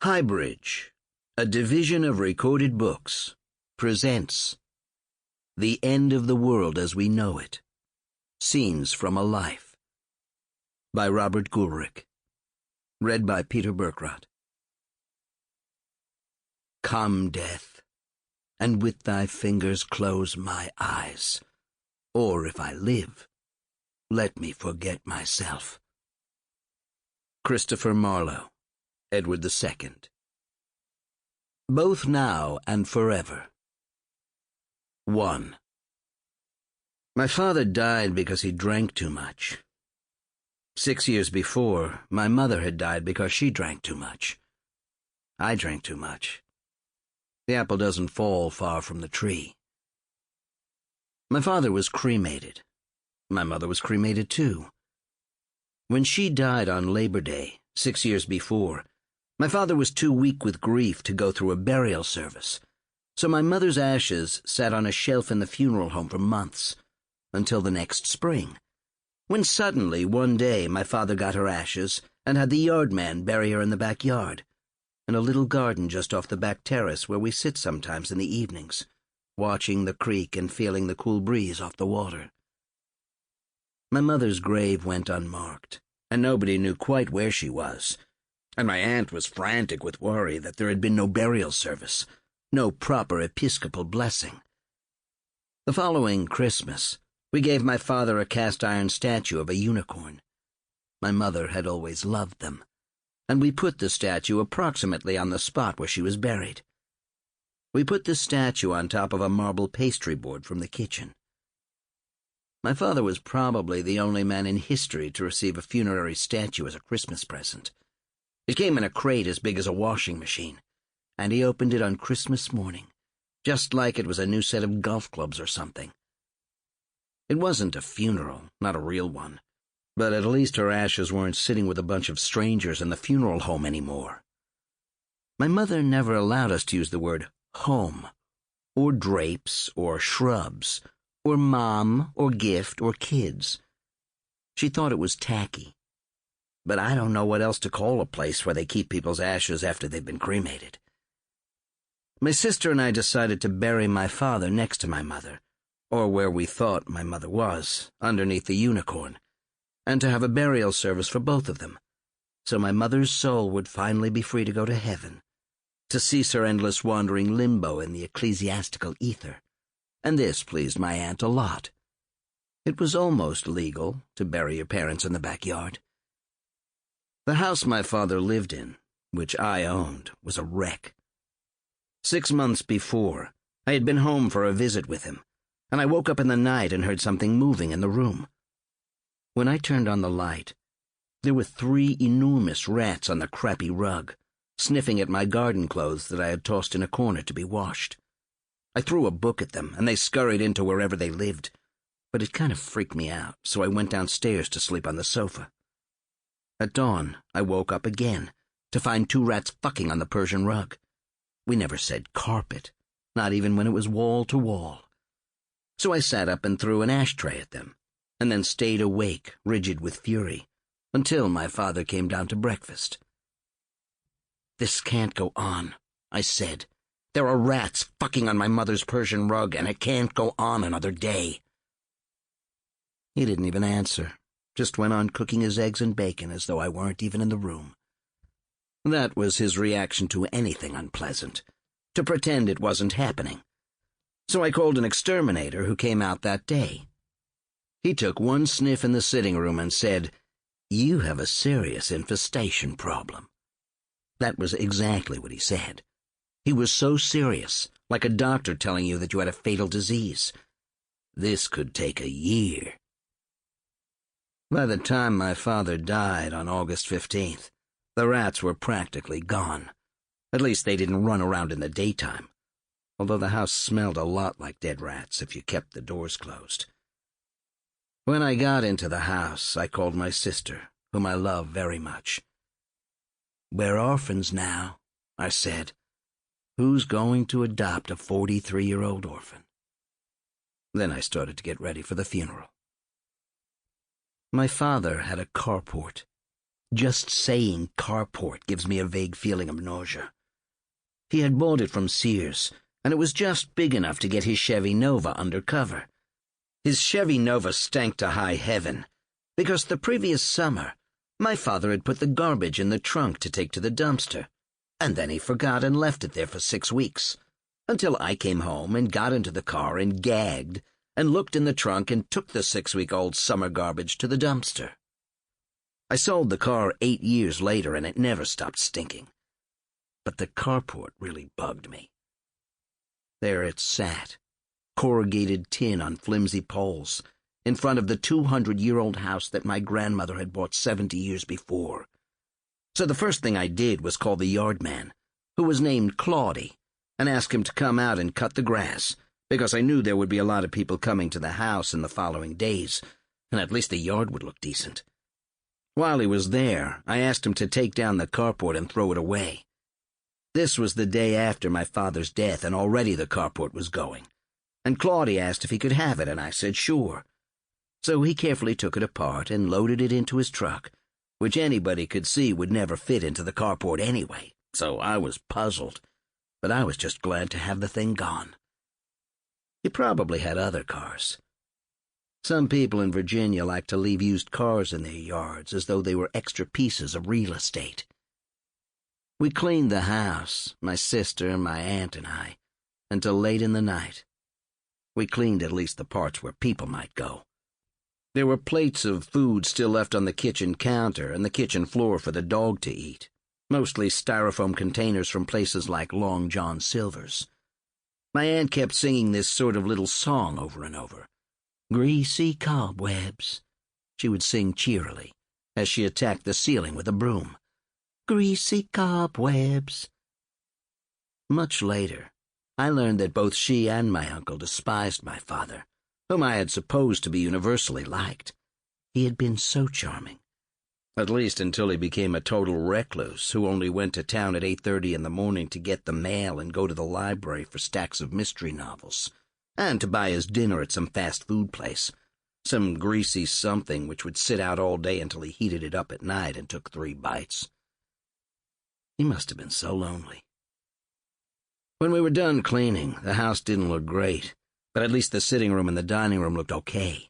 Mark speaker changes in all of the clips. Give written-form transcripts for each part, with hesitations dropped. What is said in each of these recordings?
Speaker 1: HighBridge, a division of Recorded Books, presents The End of the World as We Know It, Scenes from a Life, by Robert Goolrick, read by Peter Berkrot. Come, death, and with thy fingers close my eyes, or if I live, let me forget myself. Christopher Marlowe, Edward II. Both Now and Forever. 1. My father died because he drank too much. 6 years before, my mother had died because she drank too much. I drank too much. The apple doesn't fall far from the tree. My father was cremated. My mother was cremated too. When she died on Labor Day, 6 years before, my father was too weak with grief to go through a burial service, so my mother's ashes sat on a shelf in the funeral home for months, until the next spring, when suddenly one day my father got her ashes and had the yard man bury her in the backyard, in a little garden just off the back terrace where we sit sometimes in the evenings, watching the creek and feeling the cool breeze off the water. My mother's grave went unmarked, and nobody knew quite where she was, and my aunt was frantic with worry that there had been no burial service, no proper episcopal blessing. The following Christmas, we gave my father a cast-iron statue of a unicorn. My mother had always loved them, and we put the statue approximately on the spot where she was buried. We put the statue on top of a marble pastry board from the kitchen. My father was probably the only man in history to receive a funerary statue as a Christmas present. It came in a crate as big as a washing machine, and he opened it on Christmas morning, just like it was a new set of golf clubs or something. It wasn't a funeral, not a real one, but at least her ashes weren't sitting with a bunch of strangers in the funeral home anymore. My mother never allowed us to use the word home, or drapes, or shrubs, or mom, or gift, or kids. She thought it was tacky. But I don't know what else to call a place where they keep people's ashes after they've been cremated. My sister and I decided to bury my father next to my mother, or where we thought my mother was, underneath the unicorn, and to have a burial service for both of them, so my mother's soul would finally be free to go to heaven, to cease her endless wandering limbo in the ecclesiastical ether, and this pleased my aunt a lot. It was almost legal to bury your parents in the backyard. The house my father lived in, which I owned, was a wreck. 6 months before, I had been home for a visit with him, and I woke up in the night and heard something moving in the room. When I turned on the light, there were 3 enormous rats on the crappy rug, sniffing at my garden clothes that I had tossed in a corner to be washed. I threw a book at them, and they scurried into wherever they lived, but it kind of freaked me out, so I went downstairs to sleep on the sofa. At dawn, I woke up again, to find 2 rats fucking on the Persian rug. We never said carpet, not even when it was wall to wall. So I sat up and threw an ashtray at them, and then stayed awake, rigid with fury, until my father came down to breakfast. "This can't go on," I said. "There are rats fucking on my mother's Persian rug, and it can't go on another day." He didn't even answer. Just went on cooking his eggs and bacon as though I weren't even in the room. That was his reaction to anything unpleasant, to pretend it wasn't happening. So I called an exterminator who came out that day. He took 1 sniff in the sitting room and said, "You have a serious infestation problem." That was exactly what he said. He was so serious, like a doctor telling you that you had a fatal disease. This could take a year. By the time my father died on August 15th, the rats were practically gone. At least they didn't run around in the daytime, although the house smelled a lot like dead rats if you kept the doors closed. When I got into the house, I called my sister, whom I love very much. "We're orphans now," I said. "Who's going to adopt a 43-year-old orphan?" Then I started to get ready for the funeral. My father had a carport. Just saying carport gives me a vague feeling of nausea. He had bought it from Sears, and it was just big enough to get his Chevy Nova under cover. His Chevy Nova stank to high heaven, because the previous summer, my father had put the garbage in the trunk to take to the dumpster, and then he forgot and left it there for 6 weeks, until I came home and got into the car and gagged and looked in the trunk and took the 6-week-old summer garbage to the dumpster. I sold the car 8 years later, and it never stopped stinking. But the carport really bugged me. There it sat, corrugated tin on flimsy poles, in front of the 200-year-old house that my grandmother had bought 70 years before. So the first thing I did was call the yard man, who was named Claudy, and ask him to come out and cut the grass, because I knew there would be a lot of people coming to the house in the following days, and at least the yard would look decent. While he was there, I asked him to take down the carport and throw it away. This was the day after my father's death, and already the carport was going, and Claudy asked if he could have it, and I said sure. So he carefully took it apart and loaded it into his truck, which anybody could see would never fit into the carport anyway, so I was puzzled, but I was just glad to have the thing gone. He probably had other cars. Some people in Virginia like to leave used cars in their yards as though they were extra pieces of real estate. We cleaned the house, my sister, my aunt, and I, until late in the night. We cleaned at least the parts where people might go. There were plates of food still left on the kitchen counter and the kitchen floor for the dog to eat, mostly styrofoam containers from places like Long John Silver's. My aunt kept singing this sort of little song over and over. "Greasy cobwebs," she would sing cheerily, as she attacked the ceiling with a broom. "Greasy cobwebs." Much later, I learned that both she and my uncle despised my father, whom I had supposed to be universally liked. He had been so charming. At least until he became a total recluse who only went to town at 8:30 in the morning to get the mail and go to the library for stacks of mystery novels, and to buy his dinner at some fast food place, some greasy something which would sit out all day until he heated it up at night and took 3 bites. He must have been so lonely. When we were done cleaning, the house didn't look great, but at least the sitting room and the dining room looked okay.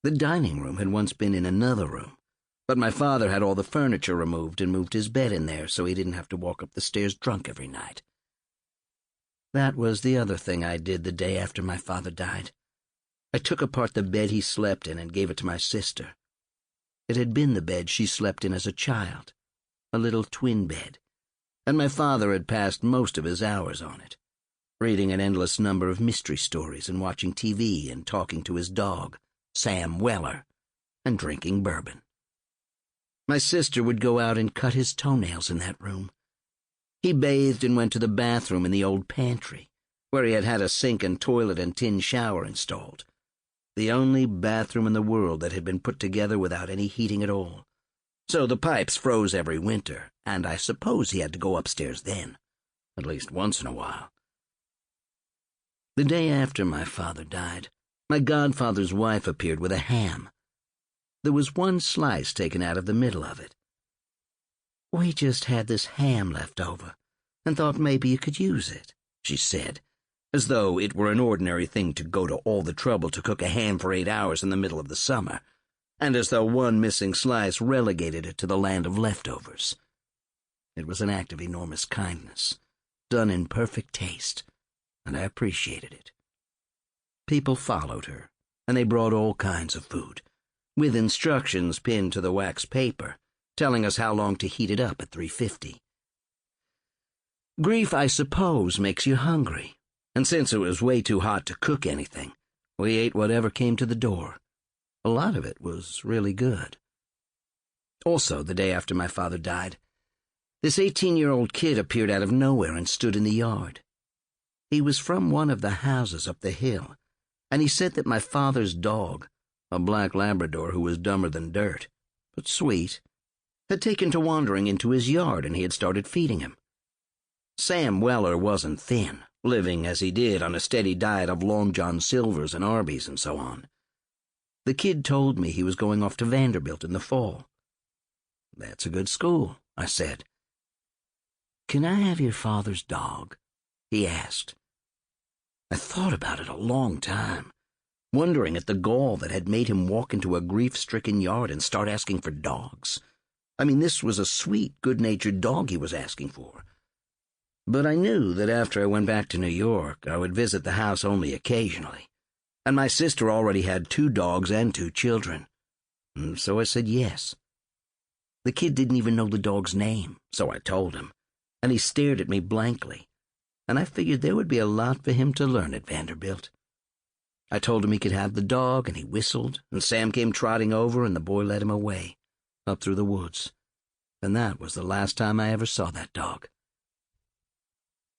Speaker 1: The dining room had once been in another room, but my father had all the furniture removed and moved his bed in there so he didn't have to walk up the stairs drunk every night. That was the other thing I did the day after my father died. I took apart the bed he slept in and gave it to my sister. It had been the bed she slept in as a child, a little twin bed, and my father had passed most of his hours on it, reading an endless number of mystery stories and watching TV and talking to his dog, Sam Weller, and drinking bourbon. My sister would go out and cut his toenails in that room. He bathed and went to the bathroom in the old pantry, where he had had a sink and toilet and tin shower installed, the only bathroom in the world that had been put together without any heating at all. So the pipes froze every winter, and I suppose he had to go upstairs then, at least once in a while. The day after my father died, my godfather's wife appeared with a ham. There was one slice taken out of the middle of it. "We just had this ham left over, and thought maybe you could use it," she said, as though it were an ordinary thing to go to all the trouble to cook a ham for 8 hours in the middle of the summer, and as though one missing slice relegated it to the land of leftovers. It was an act of enormous kindness, done in perfect taste, and I appreciated it. People followed her, and they brought all kinds of food, with instructions pinned to the wax paper, telling us how long to heat it up at 350. Grief, I suppose, makes you hungry, and since it was way too hot to cook anything, we ate whatever came to the door. A lot of it was really good. Also, the day after my father died, this 18-year-old kid appeared out of nowhere and stood in the yard. He was from one of the houses up the hill, and he said that my father's dog, a black Labrador who was dumber than dirt, but sweet, had taken to wandering into his yard and he had started feeding him. Sam Weller wasn't thin, living as he did on a steady diet of Long John Silver's and Arby's and so on. The kid told me he was going off to Vanderbilt in the fall. That's a good school, I said. Can I have your father's dog? He asked. I thought about it a long time, wondering at the gall that had made him walk into a grief-stricken yard and start asking for dogs. I mean, this was a sweet, good-natured dog he was asking for. But I knew that after I went back to New York, I would visit the house only occasionally, and my sister already had 2 dogs and 2 children. So I said yes. The kid didn't even know the dog's name, so I told him, and he stared at me blankly, and I figured there would be a lot for him to learn at Vanderbilt. I told him he could have the dog, and he whistled, and Sam came trotting over, and the boy led him away, up through the woods, and that was the last time I ever saw that dog.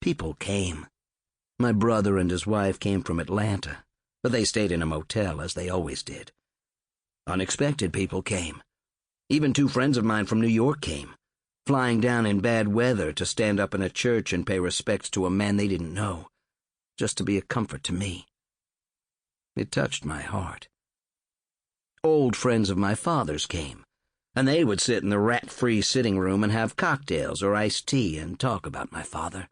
Speaker 1: People came. My brother and his wife came from Atlanta, but they stayed in a motel, as they always did. Unexpected people came. Even 2 friends of mine from New York came, flying down in bad weather to stand up in a church and pay respects to a man they didn't know, just to be a comfort to me. It touched my heart. Old friends of my father's came, and they would sit in the rat-free sitting room and have cocktails or iced tea and talk about my father.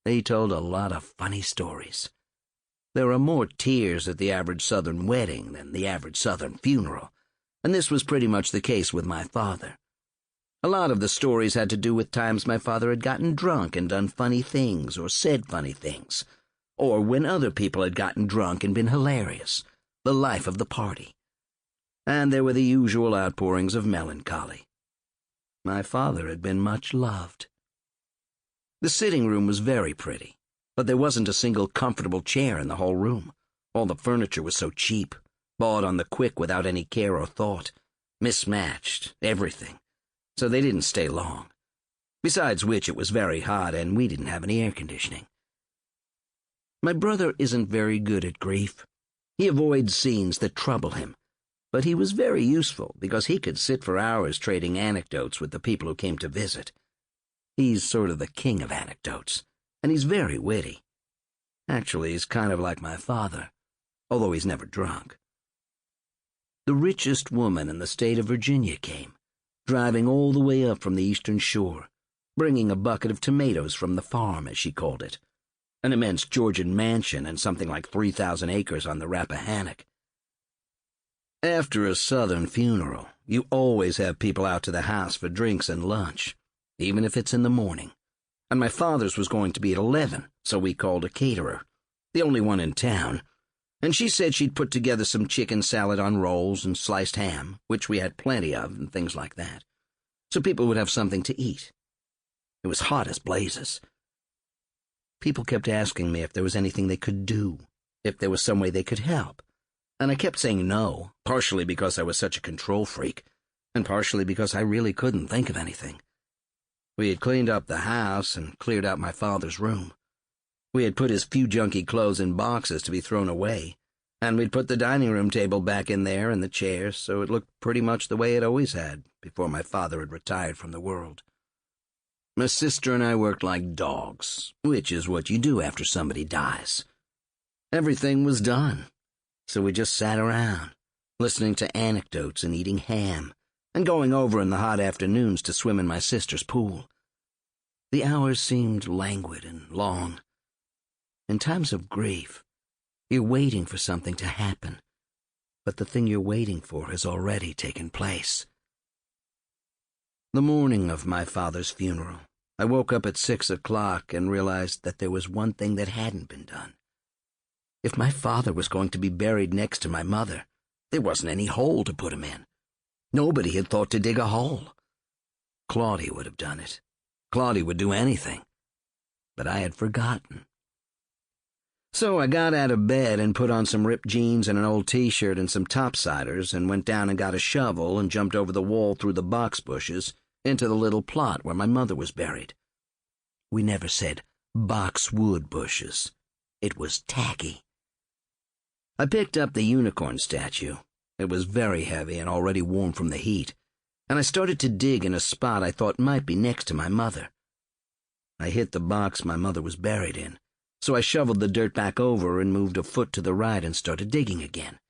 Speaker 1: They told a lot of funny stories. There are more tears at the average Southern wedding than the average Southern funeral, and this was pretty much the case with my father. A lot of the stories had to do with times my father had gotten drunk and done funny things or said funny things, or when other people had gotten drunk and been hilarious, the life of the party. And there were the usual outpourings of melancholy. My father had been much loved. The sitting room was very pretty, but there wasn't a single comfortable chair in the whole room. All the furniture was so cheap, bought on the quick without any care or thought, mismatched, everything, so they didn't stay long. Besides which, it was very hot, and we didn't have any air conditioning. My brother isn't very good at grief. He avoids scenes that trouble him, but he was very useful because he could sit for hours trading anecdotes with the people who came to visit. He's sort of the king of anecdotes, and he's very witty. Actually, he's kind of like my father, although he's never drunk. The richest woman in the state of Virginia came, driving all the way up from the eastern shore, bringing a bucket of tomatoes from the farm, as she called it, an immense Georgian mansion and something like 3,000 acres on the Rappahannock. After a Southern funeral, you always have people out to the house for drinks and lunch, even if it's in the morning, and my father's was going to be at 11, so we called a caterer, the only one in town, and she said she'd put together some chicken salad on rolls and sliced ham, which we had plenty of, and things like that, so people would have something to eat. It was hot as blazes. People kept asking me if there was anything they could do, if there was some way they could help, and I kept saying no, partially because I was such a control freak, and partially because I really couldn't think of anything. We had cleaned up the house and cleared out my father's room. We had put his few junky clothes in boxes to be thrown away, and we'd put the dining room table back in there and the chairs so it looked pretty much the way it always had before my father had retired from the world. My sister and I worked like dogs, which is what you do after somebody dies. Everything was done, so we just sat around, listening to anecdotes and eating ham, and going over in the hot afternoons to swim in my sister's pool. The hours seemed languid and long. In times of grief, you're waiting for something to happen, but the thing you're waiting for has already taken place. The morning of my father's funeral, I woke up at 6 o'clock and realized that there was one thing that hadn't been done. If my father was going to be buried next to my mother, there wasn't any hole to put him in. Nobody had thought to dig a hole. Claudia would have done it. Claudia would do anything. But I had forgotten. So I got out of bed and put on some ripped jeans and an old t-shirt and some topsiders and went down and got a shovel and jumped over the wall through the box bushes into the little plot where my mother was buried. We never said boxwood bushes. It was tacky. I picked up the unicorn statue. It was very heavy and already warm from the heat, and I started to dig in a spot I thought might be next to my mother. I hit the box my mother was buried in, so I shoveled the dirt back over and moved a foot to the right and started digging again.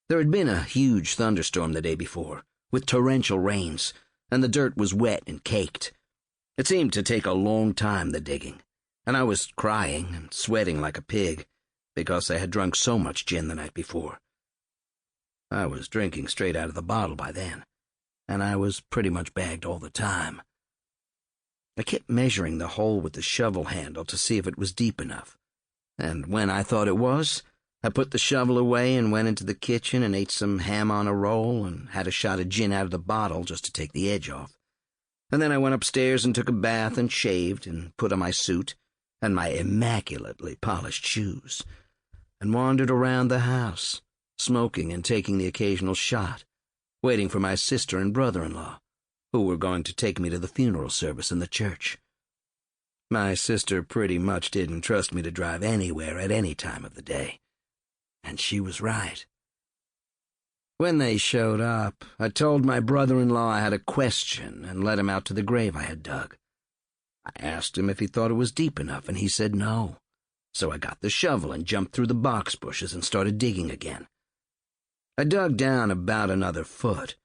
Speaker 1: There had been a huge thunderstorm the day before, with torrential rains, and the dirt was wet and caked. It seemed to take a long time, the digging, and I was crying and sweating like a pig because I had drunk so much gin the night before. I was drinking straight out of the bottle by then, and I was pretty much bagged all the time. I kept measuring the hole with the shovel handle to see if it was deep enough, and when I thought it was, I put the shovel away and went into the kitchen and ate some ham on a roll and had a shot of gin out of the bottle just to take the edge off. And then I went upstairs and took a bath and shaved and put on my suit and my immaculately polished shoes and wandered around the house, smoking and taking the occasional shot, waiting for my sister and brother-in-law, who were going to take me to the funeral service in the church. My sister pretty much didn't trust me to drive anywhere at any time of the day, and she was right. When they showed up, I told my brother-in-law I had a question and led him out to the grave I had dug. I asked him if he thought it was deep enough, and he said no. So I got the shovel and jumped through the box bushes and started digging again. I dug down about another foot,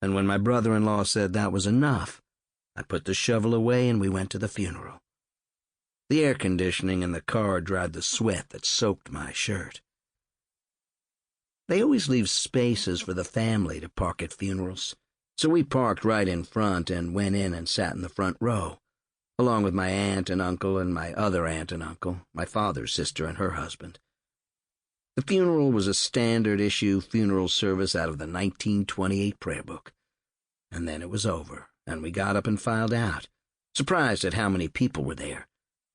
Speaker 1: and when my brother-in-law said that was enough, I put the shovel away and we went to the funeral. The air conditioning in the car dried the sweat that soaked my shirt. They always leave spaces for the family to park at funerals, so we parked right in front and went in and sat in the front row, along with my aunt and uncle and my other aunt and uncle, my father's sister and her husband. The funeral was a standard-issue funeral service out of the 1928 prayer book. And then it was over, and we got up and filed out, surprised at how many people were there,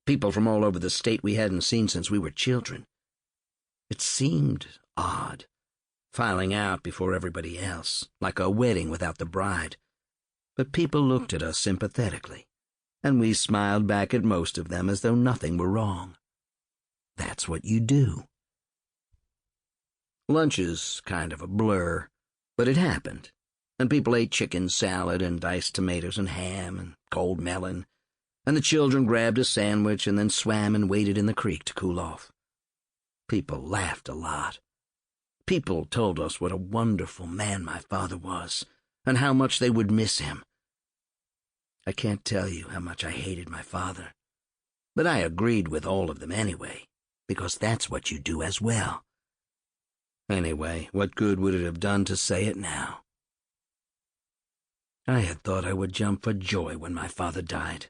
Speaker 1: people from all over the state we hadn't seen since we were children. It seemed odd, filing out before everybody else, like a wedding without the bride. But people looked at us sympathetically, and we smiled back at most of them as though nothing were wrong. That's what you do. Lunch is kind of a blur, but it happened, and people ate chicken salad and diced tomatoes and ham and cold melon, and the children grabbed a sandwich and then swam and waded in the creek to cool off. People laughed a lot. People told us what a wonderful man my father was, and how much they would miss him. I can't tell you how much I hated my father, but I agreed with all of them anyway, because that's what you do as well. Anyway, what good would it have done to say it now? I had thought I would jump for joy when my father died.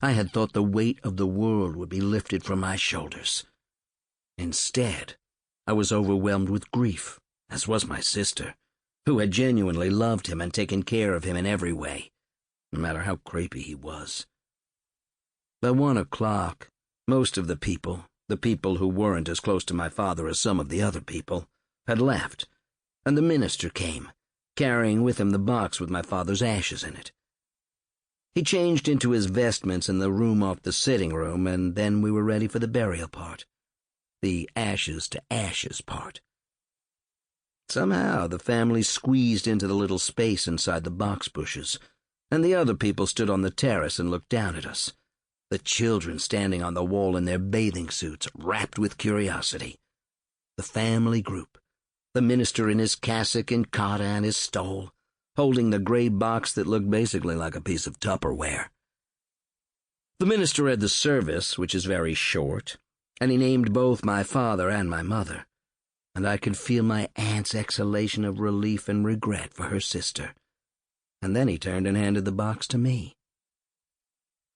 Speaker 1: I had thought the weight of the world would be lifted from my shoulders. Instead, I was overwhelmed with grief, as was my sister, who had genuinely loved him and taken care of him in every way, no matter how crepey he was. By 1 o'clock, most of the people who weren't as close to my father as some of the other people, had left, and the minister came, carrying with him the box with my father's ashes in it. He changed into his vestments in the room off the sitting room, and then we were ready for the burial part, the ashes-to-ashes part. Somehow the family squeezed into the little space inside the box bushes, and the other people stood on the terrace and looked down at us, the children standing on the wall in their bathing suits, rapt with curiosity. The family group, the minister in his cassock and cotta and his stole, holding the gray box that looked basically like a piece of Tupperware. The minister read the service, which is very short, and he named both my father and my mother, and I could feel my aunt's exhalation of relief and regret for her sister. And then he turned and handed the box to me.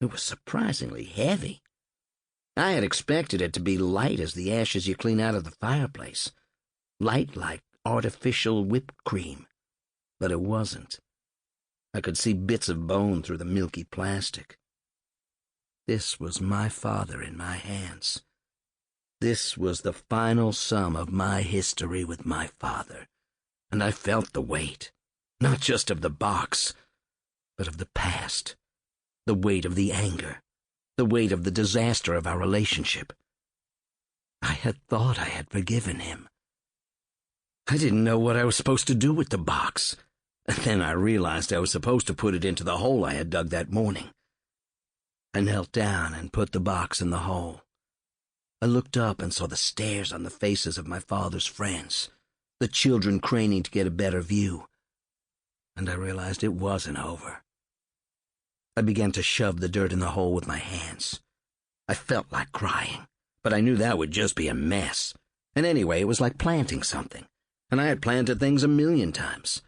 Speaker 1: It was surprisingly heavy. I had expected it to be light as the ashes you clean out of the fireplace, light like artificial whipped cream, but it wasn't. I could see bits of bone through the milky plastic. This was my father in my hands. This was the final sum of my history with my father, and I felt the weight, not just of the box, but of the past. The weight of the anger, the weight of the disaster of our relationship. I had thought I had forgiven him. I didn't know what I was supposed to do with the box, and then I realized I was supposed to put it into the hole I had dug that morning. I knelt down and put the box in the hole. I looked up and saw the stares on the faces of my father's friends, the children craning to get a better view. and I realized it wasn't over. I began to shove the dirt in the hole with my hands. I felt like crying, but I knew that would just be a mess. And anyway, it was like planting something, and I had planted things 1,000,000 times.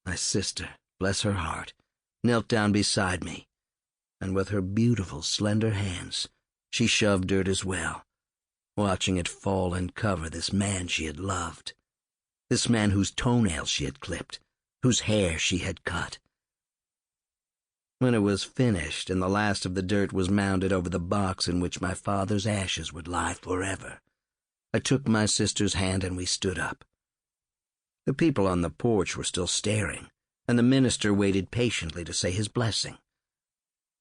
Speaker 1: My sister, bless her heart, knelt down beside me, and with her beautiful, slender hands, she shoved dirt as well, watching it fall and cover this man she had loved, this man whose toenails she had clipped, whose hair she had cut. When it was finished and the last of the dirt was mounded over the box in which my father's ashes would lie forever, I took my sister's hand and we stood up. The people on the porch were still staring, and the minister waited patiently to say his blessing.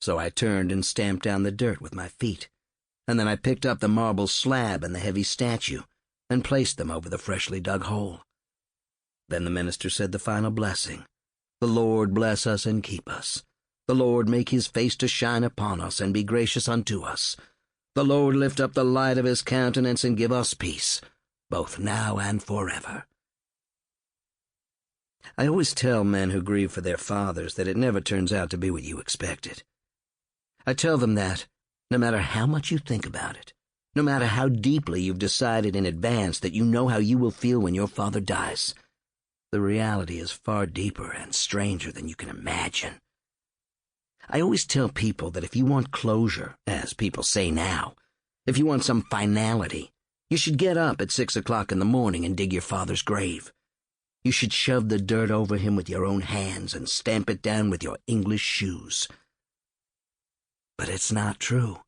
Speaker 1: So I turned and stamped down the dirt with my feet, and then I picked up the marble slab and the heavy statue and placed them over the freshly dug hole. Then the minister said the final blessing. The Lord bless us and keep us. The Lord make his face to shine upon us and be gracious unto us. The Lord lift up the light of his countenance and give us peace, both now and forever. I always tell men who grieve for their fathers that it never turns out to be what you expected. I tell them that, no matter how much you think about it, no matter how deeply you've decided in advance that you know how you will feel when your father dies, the reality is far deeper and stranger than you can imagine. I always tell people that if you want closure, as people say now, if you want some finality, you should get up at 6 o'clock in the morning and dig your father's grave. You should shove the dirt over him with your own hands and stamp it down with your English shoes. But it's not true.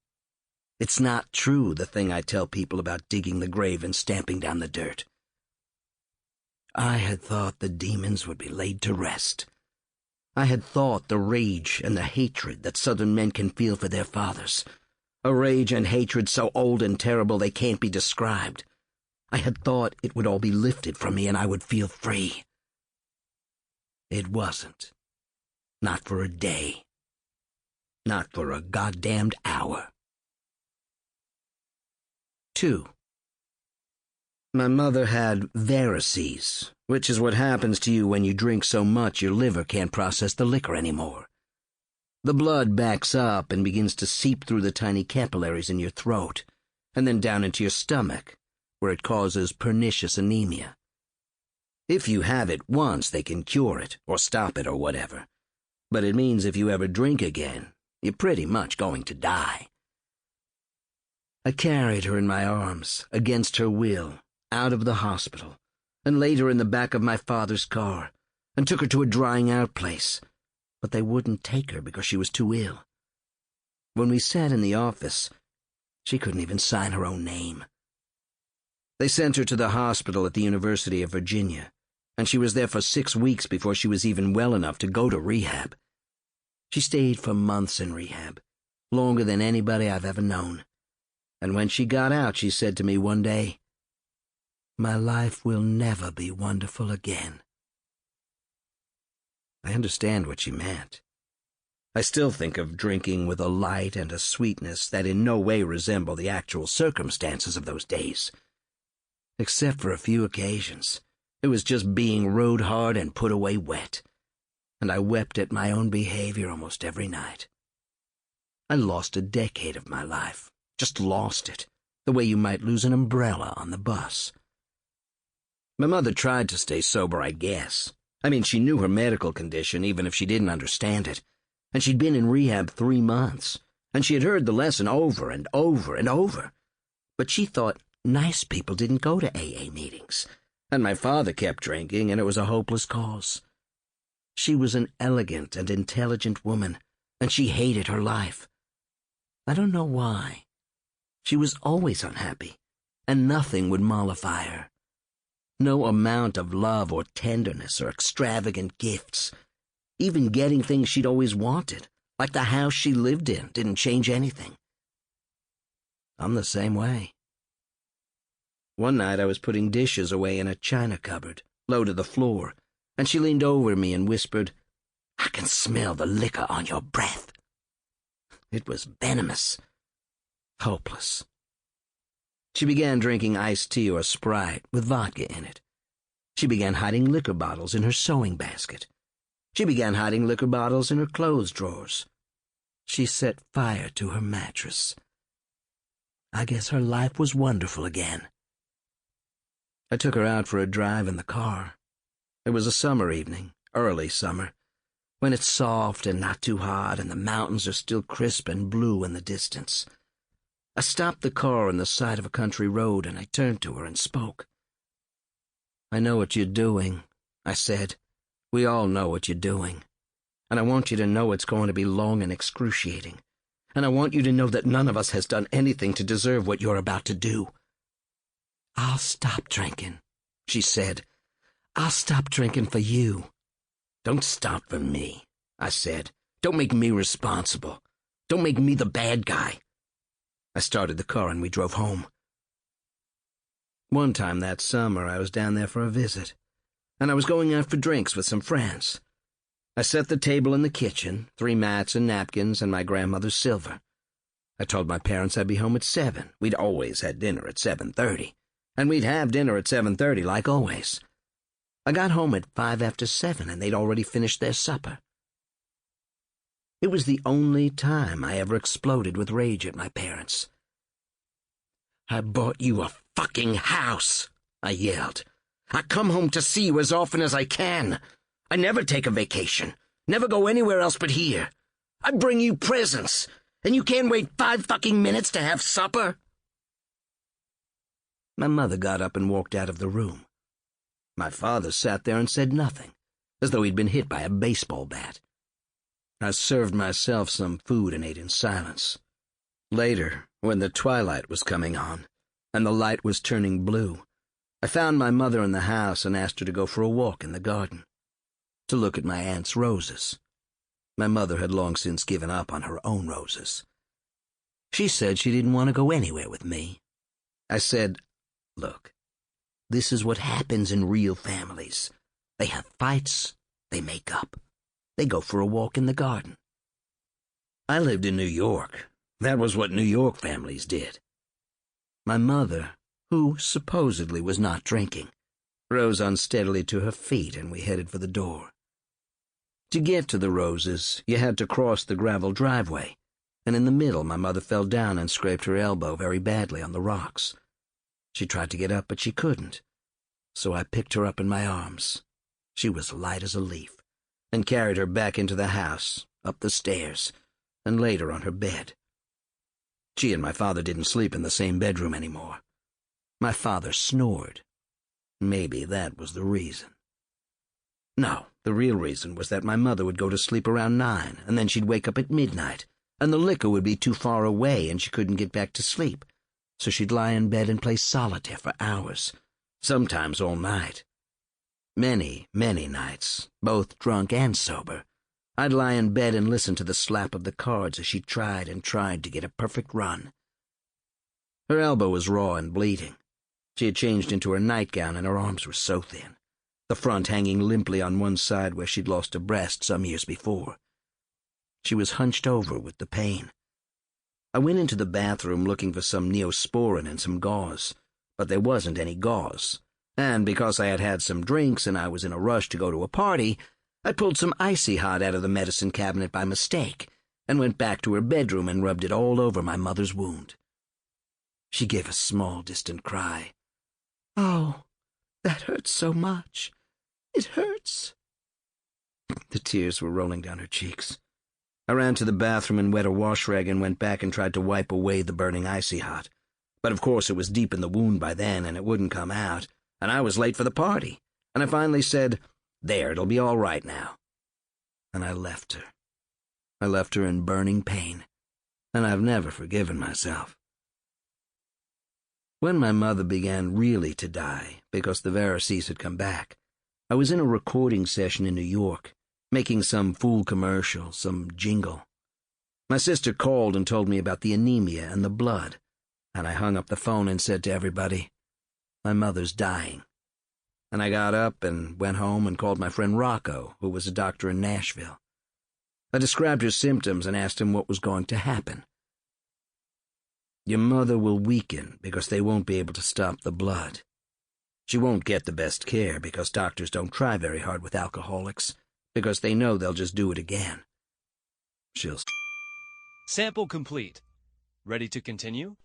Speaker 1: It's not true, the thing I tell people about digging the grave and stamping down the dirt. I had thought the demons would be laid to rest. I had thought the rage and the hatred that Southern men can feel for their fathers, a rage and hatred so old and terrible they can't be described. I had thought it would all be lifted from me and I would feel free. It wasn't. Not for a day. Not for a goddamned hour. 2. My mother had varices, which is what happens to you when you drink so much your liver can't process the liquor anymore. The blood backs up and begins to seep through the tiny capillaries in your throat, and then down into your stomach, where it causes pernicious anemia. If you have it once, they can cure it, or stop it, or whatever. But it means if you ever drink again, you're pretty much going to die. I carried her in my arms, against her will, out of the hospital, and laid her in the back of my father's car, and took her to a drying-out place, but they wouldn't take her because she was too ill. When we sat in the office, she couldn't even sign her own name. They sent her to the hospital at the University of Virginia, and she was there for 6 weeks before she was even well enough to go to rehab. She stayed for months in rehab, longer than anybody I've ever known. And when she got out, she said to me one day, "My life will never be wonderful again." I understand what she meant. I still think of drinking with a light and a sweetness that in no way resemble the actual circumstances of those days. Except for a few occasions, it was just being rode hard and put away wet, and I wept at my own behavior almost every night. I lost a decade of my life, just lost it, the way you might lose an umbrella on the bus. My mother tried to stay sober, I guess. I mean, she knew her medical condition, even if she didn't understand it, and she'd been in rehab 3 months, and she had heard the lesson over and over and over. But she thought nice people didn't go to AA meetings, and my father kept drinking, and it was a hopeless cause. She was an elegant and intelligent woman, and she hated her life. I don't know why. She was always unhappy, and nothing would mollify her. No amount of love or tenderness or extravagant gifts, even getting things she'd always wanted, like the house she lived in, didn't change anything. I'm the same way. One night I was putting dishes away in a china cupboard, low to the floor, and she leaned over me and whispered, "I can smell the liquor on your breath." It was venomous. Hopeless. She began drinking iced tea or Sprite with vodka in it. She began hiding liquor bottles in her sewing basket, She began hiding liquor bottles in her clothes drawers. She set fire to her mattress. I guess her life was wonderful again. I took her out for a drive in the car. It was a summer evening, early summer, when it's soft and not too hot and the mountains are still crisp and blue in the distance. I stopped the car on the side of a country road and I turned to her and spoke. "I know what you're doing," I said. "We all know what you're doing. And I want you to know it's going to be long and excruciating. And I want you to know that none of us has done anything to deserve what you're about to do." "I'll stop drinking," she said. "I'll stop drinking for you." "Don't stop for me," I said. "Don't make me responsible. Don't make me the bad guy." I started the car and we drove home. One time that summer I was down there for a visit, and I was going out for drinks with some friends. I set the table in the kitchen, 3 mats and napkins and my grandmother's silver. I told my parents I'd be home at 7. We'd always had dinner at 7:30, and we'd have dinner at 7:30 like always. I got home at 5 after 7, and they'd already finished their supper. It was the only time I ever exploded with rage at my parents. "I bought you a fucking house," I yelled. "I come home to see you as often as I can. I never take a vacation, never go anywhere else but here. I bring you presents, and you can't wait 5 fucking minutes to have supper?" My mother got up and walked out of the room. My father sat there and said nothing, as though he'd been hit by a baseball bat. I served myself some food and ate in silence. Later, when the twilight was coming on, and the light was turning blue, I found my mother in the house and asked her to go for a walk in the garden, to look at my aunt's roses. My mother had long since given up on her own roses. She said she didn't want to go anywhere with me. I said, "Look, this is what happens in real families. They have fights, they make up. They go for a walk in the garden." I lived in New York. That was what New York families did. My mother, who supposedly was not drinking, rose unsteadily to her feet and we headed for the door. To get to the roses, you had to cross the gravel driveway, and in the middle my mother fell down and scraped her elbow very badly on the rocks. She tried to get up, but she couldn't, so I picked her up in my arms. She was light as a leaf, and carried her back into the house, up the stairs, and laid her on her bed. She and my father didn't sleep in the same bedroom anymore. My father snored. Maybe that was the reason. No, the real reason was that my mother would go to sleep around 9, and then she'd wake up at midnight, and the liquor would be too far away and she couldn't get back to sleep, so she'd lie in bed and play solitaire for hours, sometimes all night. Many, many nights, both drunk and sober, I'd lie in bed and listen to the slap of the cards as she tried and tried to get a perfect run. Her elbow was raw and bleeding. She had changed into her nightgown and her arms were so thin, the front hanging limply on one side where she'd lost a breast some years before. She was hunched over with the pain. I went into the bathroom looking for some neosporin and some gauze, but there wasn't any gauze, and because I had had some drinks and I was in a rush to go to a party, I pulled some icy hot out of the medicine cabinet by mistake and went back to her bedroom and rubbed it all over my mother's wound. She gave a small, distant cry. "Oh, that hurts so much. It hurts." The tears were rolling down her cheeks. I ran to the bathroom and wet a wash rag and went back and tried to wipe away the burning icy hot. But of course it was deep in the wound by then and it wouldn't come out, and I was late for the party, and I finally said, "There, it'll be all right now." And I left her. I left her in burning pain, and I've never forgiven myself. When my mother began really to die, because the varices had come back, I was in a recording session in New York, making some fool commercial, some jingle. My sister called and told me about the anemia and the blood, and I hung up the phone and said to everybody, "My mother's dying." And I got up and went home and called my friend Rocco, who was a doctor in Nashville. I described her symptoms and asked him what was going to happen. "Your mother will weaken because they won't be able to stop the blood. She won't get the best care because doctors don't try very hard with alcoholics, because they know they'll just do it again. She'll...
Speaker 2: Sample complete. Ready to continue?